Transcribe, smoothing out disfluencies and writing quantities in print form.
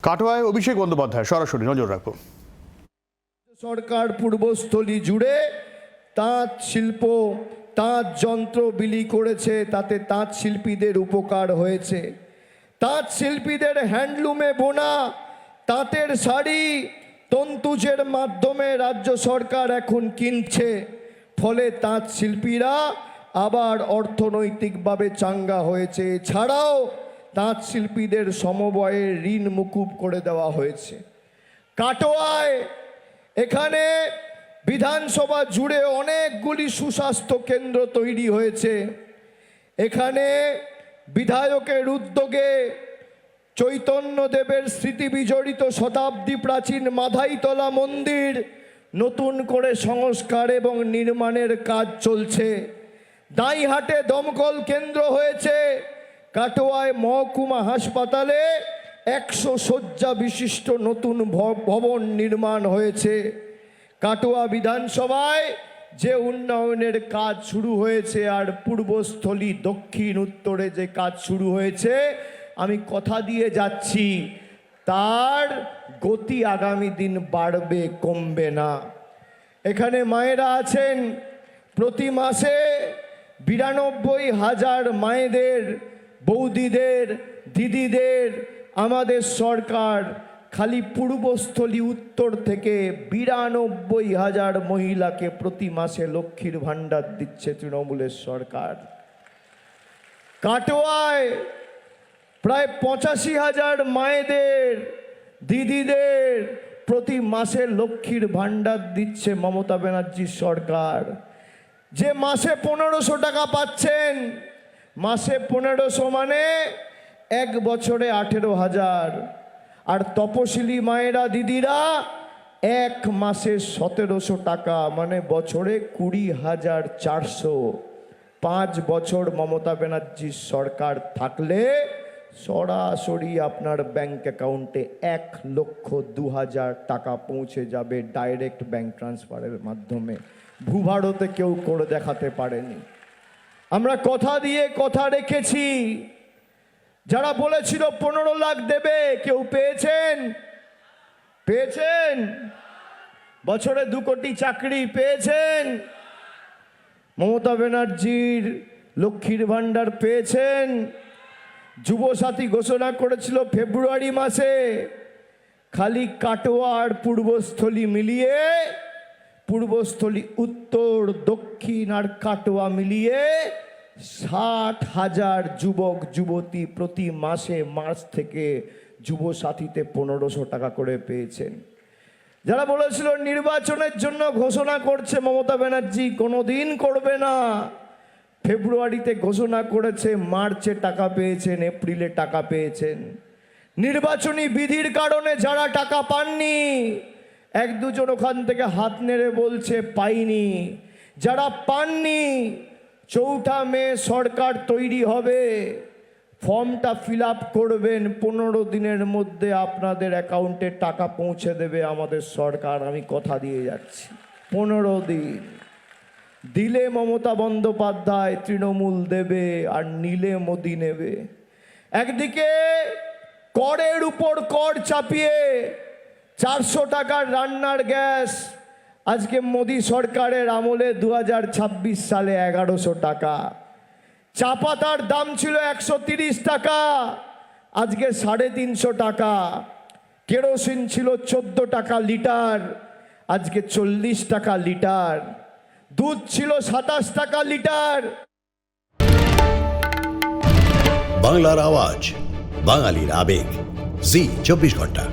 কাটোয়ায় অভিষেক বন্দ্যোপাধ্যায়, সরাসরি নজর রাখবো। সরকার পূর্বস্থলী জুড়ে তাঁত শিল্প, তাঁত যন্ত্র বিলি করেছে, তাতে তাঁত শিল্পীদের উপকার হয়েছে। তাঁত শিল্পীদের হ্যান্ডলুমে বোনা তাঁতের শাড়ি তন্তুজের মাধ্যমে রাজ্য সরকার এখন কিনছে, ফলে তাঁত শিল্পীরা আবার অর্থনৈতিকভাবে চাঙ্গা হয়েছে। এছাড়াও তাঁত শিল্পীদের সমবায়ের ঋণ মুকুব করে দেওয়া হয়েছে। কাটোয়ায় এখানে বিধানসভা জুড়ে অনেকগুলি সুস্বাস্থ্য কেন্দ্র তৈরি হয়েছে। এখানে বিধায়কের উদ্যোগে চৈতন্যদেবের স্মৃতি বিজড়িত শতাব্দী প্রাচীন মাধাইতলা মন্দির নতুন করে সংস্কার এবং নির্মাণের কাজ চলছে। দাঁইহাটে দমকল কেন্দ্র হয়েছে। কাটোয়ায় মহকুমা হাসপাতালে 100 শয্যা বিশিষ্ট নতুন ভবন নির্মাণ হয়েছে। কাটোয়া বিধানসভায় যে উন্নয়নের কাজ শুরু হয়েছে আর পূর্বস্থলী দক্ষিণ উত্তরে যে কাজ শুরু হয়েছে, আমি কথা দিয়ে যাচ্ছি তার গতি আগামী দিন বাড়বে, কমবে না। এখানে মায়েরা আছেন, প্রতি মাসে 92,000 মায়েদের, বৌদিদের, দিদিদের আমাদের সরকার খালি পূর্বস্থলী উত্তর থেকে 92,000 মহিলাকে প্রতি মাসে লক্ষ্মীর ভাণ্ডার দিচ্ছে তৃণমূলের সরকার। কাটোয়ায় প্রায় 85,000 মায়েদের, দিদিদের প্রতি মাসে লক্ষ্মীর ভাণ্ডার দিচ্ছে মমতা ব্যানার্জির সরকার। যে মাসে 1500 টাকা পাচ্ছেন, মাসে 1500 মানে 1 বছরে 18,000। আর তপশিলি মায়েরা, দিদিরা 1 মাসে 1700 টাকা, মানে বছরে 20,400। 5 বছর মমতা ব্যানার্জির সরকার থাকলে সরাসরি আপনার ব্যাংক অ্যাকাউন্টে 1,02,000 টাকা পৌঁছে যাবে ডাইরেক্ট ব্যাংক ট্রান্সফারের মাধ্যমে। ভূভারতে কেউ করে দেখাতে পারেনি। আমরা কথা দিয়ে কথা রেখেছি। যারা বলেছিল 15 লাখ দেবে, কেউ পেয়েছেন? পেয়েছেন? বছরে 2 কোটি চাকরি পেয়েছেন? মমতা ব্যানার্জির লক্ষ্মীর ভাণ্ডার পেয়েছেন? যুবসাথী ঘোষণা করেছিল ফেব্রুয়ারি মাসে। খালি কাটোয়া আর পূর্বস্থলী মিলিয়ে, পূর্বস্থলী উত্তর, দক্ষিণ আর কাটোয়া মিলিয়ে 60,000 যুবক যুবতী প্রতি মাসে মার্চ থেকে যুবসাথীতে 1500 টাকা করে পেয়েছেন। যারা বলেছিল নির্বাচনের জন্য ঘোষণা করছে মমতা ব্যানার্জি, কোনোদিন করবে না, ফেব্রুয়ারিতে ঘোষণা করেছে, মার্চে টাকা পেয়েছেন, এপ্রিলে টাকা পেয়েছেন। নির্বাচনী বিধির কারণে যারা টাকা পাননি, 1-2 জন ওখান থেকে হাত নেড়ে বলছে পাইনি। যারা পাননি, 4 মে সরকার তৈরি হবে, ফর্মটা ফিল আপ করবেন, 15 দিনের মধ্যে আপনাদের অ্যাকাউন্টে টাকা পৌঁছে দেবে আমাদের সরকার। আমি কথা দিয়ে যাচ্ছি, 15 দিন দিলে মমতা বন্দ্যোপাধ্যায়, তৃণমূল দেবে, আর নিলে মোদি নেবে। একদিকে করের উপর কর চাপিয়ে 400 টাকার রান্নার গ্যাস আজকে মোদি সরকারের আমলে 2026 সালে 1100 টাকা। চা পাতার দাম ছিল 130 টাকা, আজকে 350 টাকা। কেরোসিন ছিল 14 টাকা লিটার, আজকে 40 টাকা লিটার। দুধ ছিল 27 টাকা লিটার। বাংলার আওয়াজ, বাঙালির আবেগ, জি 24 ঘন্টা।